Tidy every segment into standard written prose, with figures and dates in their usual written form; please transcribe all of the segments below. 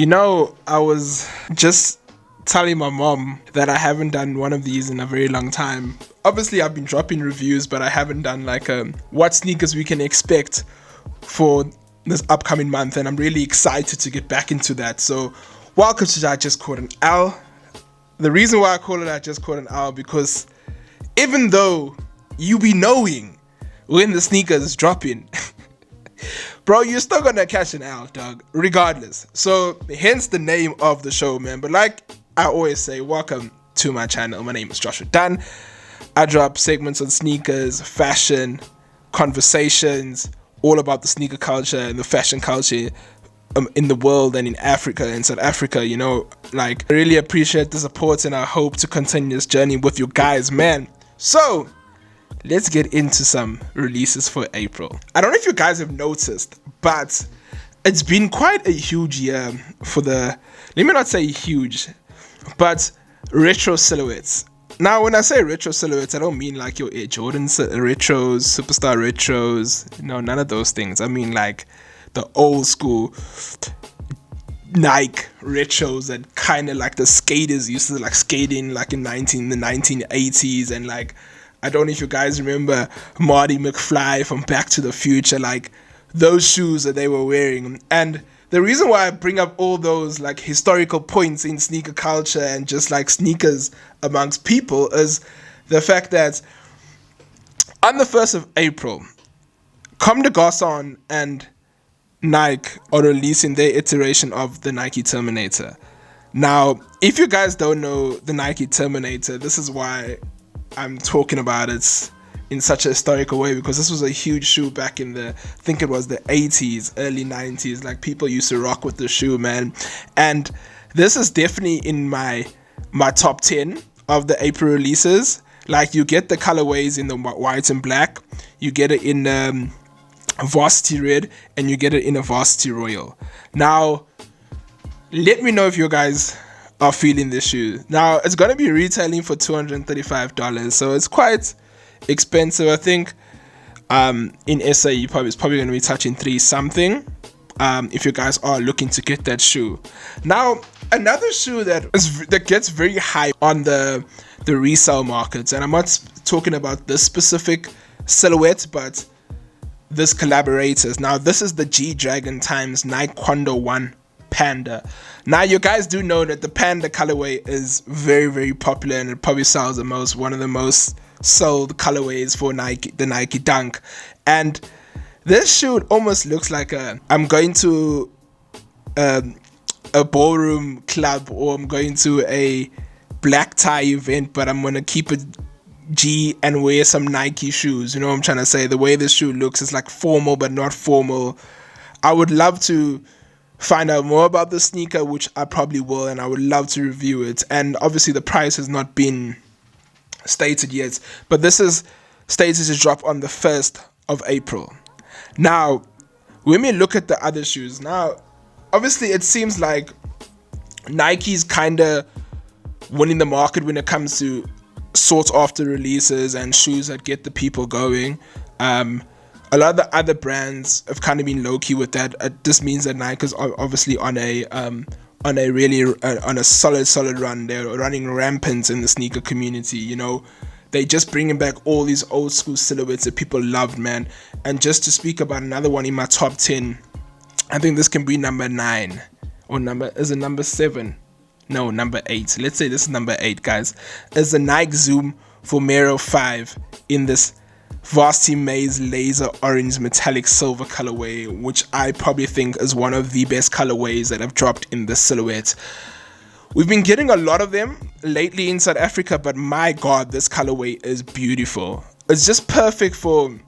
I was just telling my mom that I haven't done one of these in a very long time. Obviously, I've been dropping reviews, but I haven't done like what sneakers we can expect for this upcoming month, and I'm really excited to get back into that. So, welcome to I Just Caught an L. The reason why I call it I Just Caught an L, because even though you be knowing when the sneaker is dropping, bro, you're still gonna catch an L, dog, regardless. So, hence the name of the show, man. But like I always say, welcome to my channel. My name is Joshua Dunn. I drop segments on sneakers, fashion, conversations, all about the sneaker culture and the fashion culture in the world and in Africa and South Africa. I really appreciate the support, and I hope to continue this journey with you guys, man. So, let's get into some releases for April. I don't know if you guys have noticed, but it's been quite a huge year for let me not say huge, but retro silhouettes. Now, when I say retro silhouettes, I don't mean like your Air Jordan retros, Superstar retros, none of those things. I mean like the old school Nike retros that kind of like the skaters used to like skating like in the 1980s, and like, I don't know if you guys remember Marty McFly from Back to the Future, like those shoes that they were wearing. And the reason why I bring up all those like historical points in sneaker culture and just like sneakers amongst people is the fact that on the 1st of April, Comme des Garçons and Nike are releasing their iteration of the Nike Terminator. Now, if you guys don't know the Nike Terminator, this is why I'm talking about it in such a historical way, because this was a huge shoe back in I think it was the 80s, early 90s. Like, people used to rock with the shoe, man. And this is definitely in my top 10 of the April releases. Like, you get the colorways in the white and black, you get it in varsity red, and you get it in a varsity royal. Now, let me know if you guys are feeling this shoe. Now, it's gonna be retailing for $235, so it's quite expensive. I think in SA it's probably going to be touching 3 something if you guys are looking to get that shoe. Now, another shoe that gets very high on the resale markets, and I'm not talking about this specific silhouette, but this collaborators. Now, this is the GDragon times Nike Kondo 1 Panda. Now, you guys do know that the Panda colorway is very, very popular, and it probably sells one of the most sold colorways for Nike, the Nike Dunk. And this shoe almost looks like I'm going to a ballroom club, or I'm going to a black tie event, but I'm gonna keep it G and wear some Nike shoes. You know what I'm trying to say? The way this shoe looks is like formal but not formal. I would love to find out more about the sneaker, which I probably will, and I would love to review it. And obviously the price has not been stated yet, but this is stated to drop on the 1st of April. Now, when we look at the other shoes, now obviously it seems like Nike's kind of winning the market when it comes to sought after releases and shoes that get the people going. A lot of the other brands have kind of been low-key with that. This means that Nike is obviously on a solid run. They're running rampant in the sneaker community. They just bringing back all these old school silhouettes that people loved, man. And just to speak about another one in my top 10, I think this can be number 9, or number 7? No, number 8. Let's say this is number 8, guys. Is the Nike Zoom Vomero 5 in this Varsity Maze Laser Orange Metallic Silver colorway, which I probably think is one of the best colorways that have dropped in this silhouette. We've been getting a lot of them lately in South Africa, but my god, this colorway is beautiful. It's just perfect for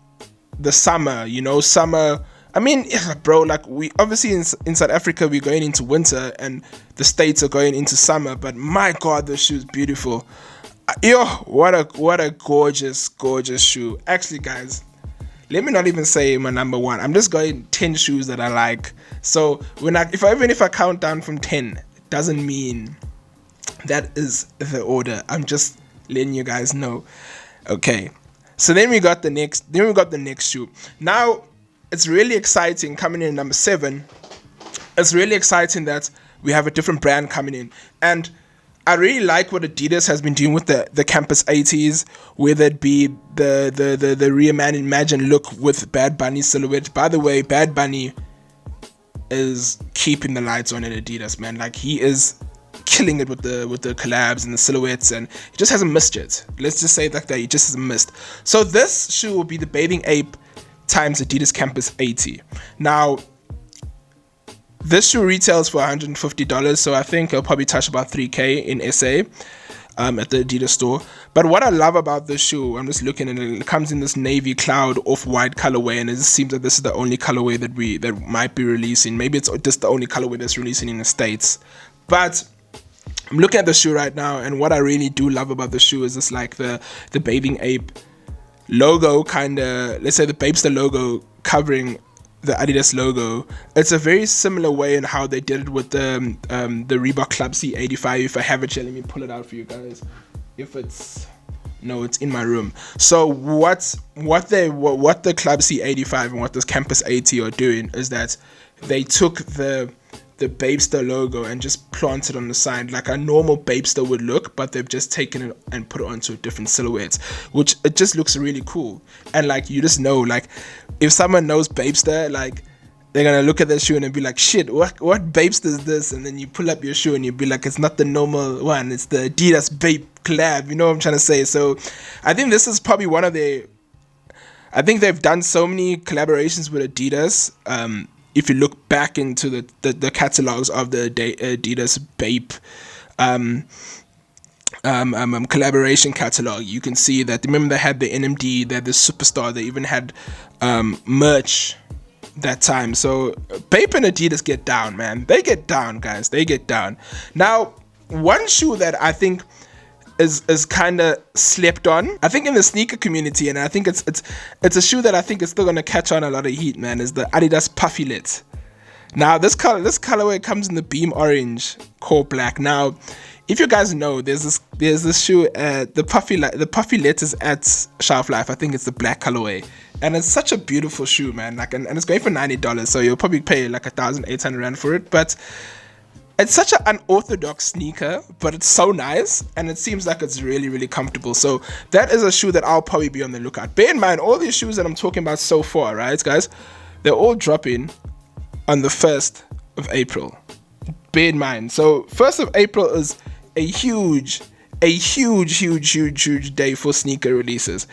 the summer, summer. I mean, yeah, bro, like, we obviously in South Africa, we're going into winter and the States are going into summer, but my god, this shoe is beautiful. Yo, what a gorgeous shoe. Actually, guys, let me not even say my number 1. I'm just going 10 shoes that I like. So even if I count down from 10, it doesn't mean that is the order. I'm just letting you guys know. Okay. So then we got the next shoe. Now, it's really exciting coming in at number 7. It's really exciting that we have a different brand coming in. And I really like what Adidas has been doing with the Campus 80s, whether it be the reimagined look with Bad Bunny silhouette. By the way, Bad Bunny is keeping the lights on at Adidas, man. Like, he is killing it with the collabs and the silhouettes, and he just hasn't missed it. Let's just say it like that, he just hasn't missed. So this shoe will be the Bathing Ape times Adidas Campus 80. Now, this shoe retails for $150, so I think it'll probably touch about 3K in SA at the Adidas store. But what I love about this shoe, I'm just looking at it, it comes in this navy cloud off-white colorway, and it just seems that this is the only colorway that might be releasing. Maybe it's just the only colorway that's releasing in the States. But I'm looking at the shoe right now, and what I really do love about the shoe is this, like, the Bathing Ape logo, kind of, let's say the Bapester logo covering the Adidas logo. It's a very similar way in how they did it with the Reebok Club C85. If I have it here, let me pull it out for you guys. If it's no, it's in my room. So what the Club C85 and what this Campus 80 are doing is that they took the Bapester logo and just planted on the side like a normal Bapester would look, but they've just taken it and put it onto a different silhouette, which it just looks really cool. And like, you just know, like, if someone knows Bapester, like, they're gonna look at that shoe and they'll be like, shit, what Bapester is this? And then you pull up your shoe and you'll be like, it's not the normal one, it's the Adidas Bape collab. You know what I'm trying to say? So I think this is probably one of the, I think they've done so many collaborations with Adidas. If you look back into the catalogs of the Adidas Bape collaboration catalog, you can see that, remember, they had the NMD, they had the Superstar, they even had merch that time. So Bape and Adidas get down, man. They get down, guys. They get down. Now, one shoe that I think is kind of slept on, I think, in the sneaker community, and I think it's a shoe that I think is still gonna catch on a lot of heat, man, is the Adidas puffylet. Now, this colorway comes in the beam orange, core black. Now, if you guys know, there's this shoe, the puffylet is at Shelf Life. I think it's the black colorway, and it's such a beautiful shoe, man. Like, and it's going for $90, so you'll probably pay like 1,800 rand for it, but it's such an unorthodox sneaker, but it's so nice, and it seems like it's really, really comfortable. So that is a shoe that I'll probably be on the lookout. Bear in mind, all these shoes that I'm talking about so far, right, guys, they're all dropping on the 1st of April. Bear in mind. So 1st of April is a huge day for sneaker releases.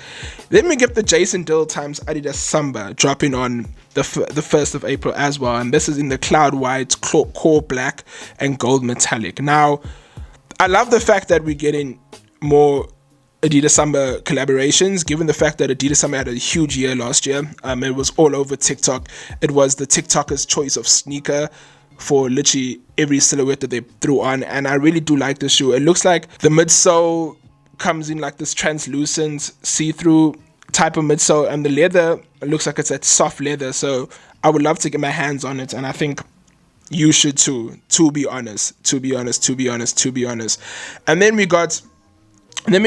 Then we get the Jason Dill times Adidas Samba dropping on the 1st of April as well, and this is in the cloud white, core black, and gold metallic. Now, I love the fact that we're getting more Adidas Samba collaborations, given the fact that Adidas Samba had a huge year last year. It was all over TikTok. It was the TikToker's choice of sneaker for literally every silhouette that they threw on, and I really do like this shoe. It looks like the midsole comes in like this translucent see-through type of midsole, and the leather, it looks like it's that soft leather. So I would love to get my hands on it, and I think you should too, to be honest. And then we're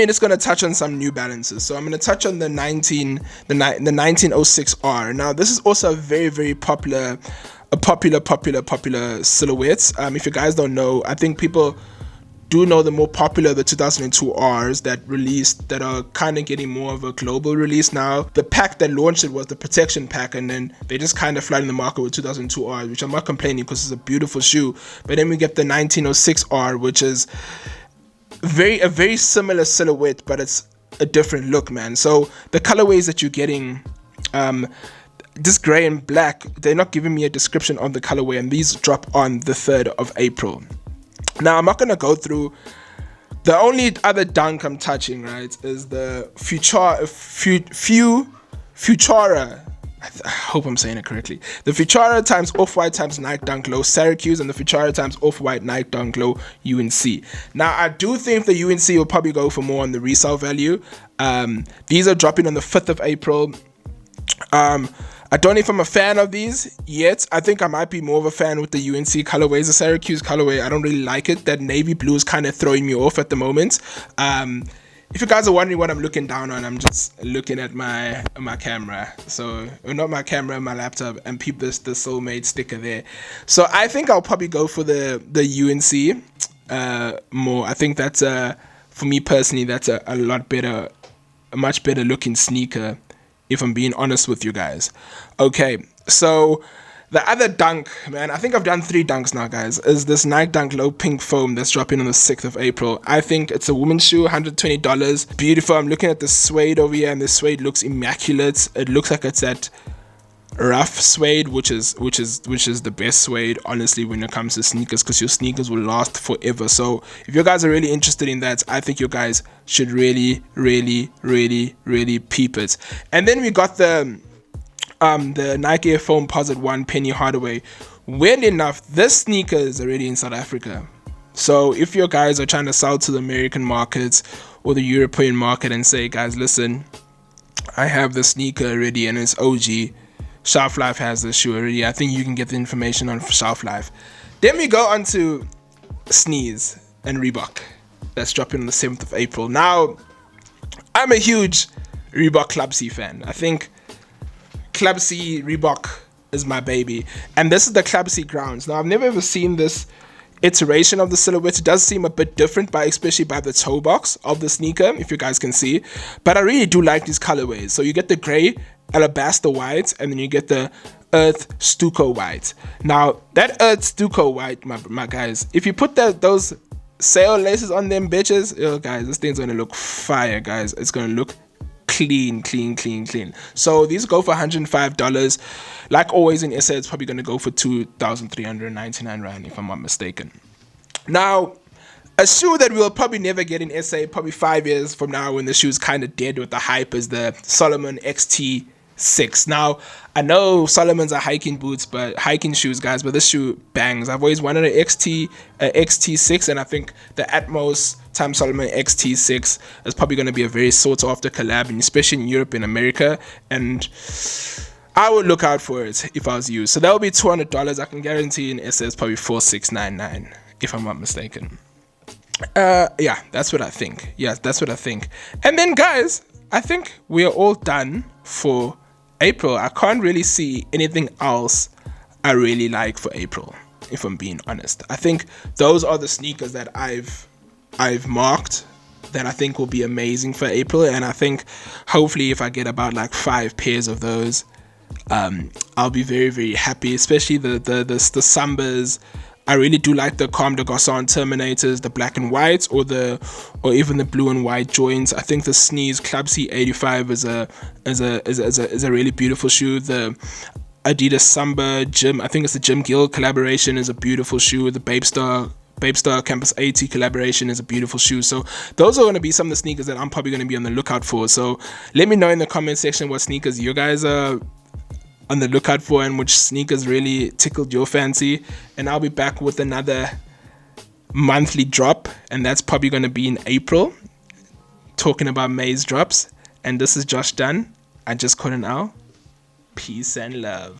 just going to touch on some New Balances. So I'm going to touch on the 1906R. Now, this is also a very, very popular silhouette. If you guys don't know, I think people do know the more popular, the 2002 Rs that released, that are kind of getting more of a global release now. The pack that launched it was the Protection Pack, and then they just kind of flooded the market with 2002 Rs, which I'm not complaining because it's a beautiful shoe. But then we get the 1906R, which is a very similar silhouette, but it's a different look, man. So the colorways that you're getting, this gray and black, they're not giving me a description of the colorway, and these drop on the 3rd of April. Now, I'm not going to go through. The only other dunk I'm touching, right, is the Futura. I hope I'm saying it correctly. The Futura times Off-White times Nike Dunk Low Syracuse, and the Futura times Off-White Nike Dunk Low UNC. Now, I do think the UNC will probably go for more on the resale value. These are dropping on the 5th of April. I don't know if I'm a fan of these yet. I think I might be more of a fan with the UNC colorways. The Syracuse colorway, I don't really like it. That navy blue is kind of throwing me off at the moment. if you guys are wondering what I'm looking down on, I'm just looking at my camera. So, well, not my camera, my laptop, and peep the Soulmate sticker there. So I think I'll probably go for the UNC more. I think that's for me personally, that's a lot better, a much better looking sneaker, if I'm being honest with you guys. Okay, so the other dunk, man, I think I've done 3 dunks now, guys, is this Nike Dunk Low Pink Foam that's dropping on the 6th of April. I think it's a women's shoe, $120. Beautiful. I'm looking at the suede over here, and the suede looks immaculate. It looks like it's that rough suede, which is the best suede, honestly, when it comes to sneakers, because your sneakers will last forever. So if you guys are really interested in that, I think you guys should really peep it. And then we got the Nike Air Foam Posit 1 Penny Hardaway. Weirdly enough, this sneaker is already in South Africa. So if you guys are trying to sell to the American markets or the European market and say, guys, listen, I have the sneaker already and it's OG, Shelf Life has the shoe already, I think you can get the information on Shelf Life. Then we go on to Sneeze and Reebok. That's dropping on the 7th of April. Now, I'm a huge Reebok Club C fan. I think Club C Reebok is my baby, and this is the Club C grounds. Now, I've never ever seen this iteration of the silhouette. It does seem a bit different, especially by the toe box of the sneaker, if you guys can see. But I really do like these colorways. So you get the gray alabaster white, and then you get the earth stucco white. Now, that earth stucco white, my guys, if you put those sail laces on them bitches, oh guys, this thing's gonna look fire, guys. It's gonna look clean. So these go for $105. Like always in SA, it's probably going to go for 2,399 Rand, if I'm not mistaken. Now, a shoe that we'll probably never get in SA, probably 5 years from now when the shoe's kind of dead with the hype, is the Solomon XT6. Now, I know Solomons are hiking boots, but hiking shoes, guys, but this shoe bangs. I've always wanted an XT6, and I think the Atmos Time Solomon XT6 is probably going to be a very sought after collab, and especially in Europe and America, and I would look out for it if I was you. So that would be $200. I can guarantee in SA it's probably 4,699, if I'm not mistaken. Yeah, that's what I think. Yes, that's what I think. And then, guys, I think we are all done for April. I can't really see anything else I really like for April, if I'm being honest. I think those are the sneakers that I've marked that I think will be amazing for April, and I think hopefully if I get about like 5 pairs of those, I'll be very happy. Especially the Sambas. I really do like the Comme des Garçons Terminators, the black and white, or even the blue and white joints. I think the Sneeze Club C85 is a really beautiful shoe. The Adidas Samba Jim, I think it's the Jim Gill collaboration, is a beautiful shoe. The Babe Star Campus 80 collaboration is a beautiful shoe. So those are going to be some of the sneakers that I'm probably going to be on the lookout for. So let me know in the comment section what sneakers you guys are on the lookout for and which sneakers really tickled your fancy. And I'll be back with another monthly drop, and that's probably going to be in April, talking about May's drops. And this is Josh Dunn. I just couldn't out. Peace and love.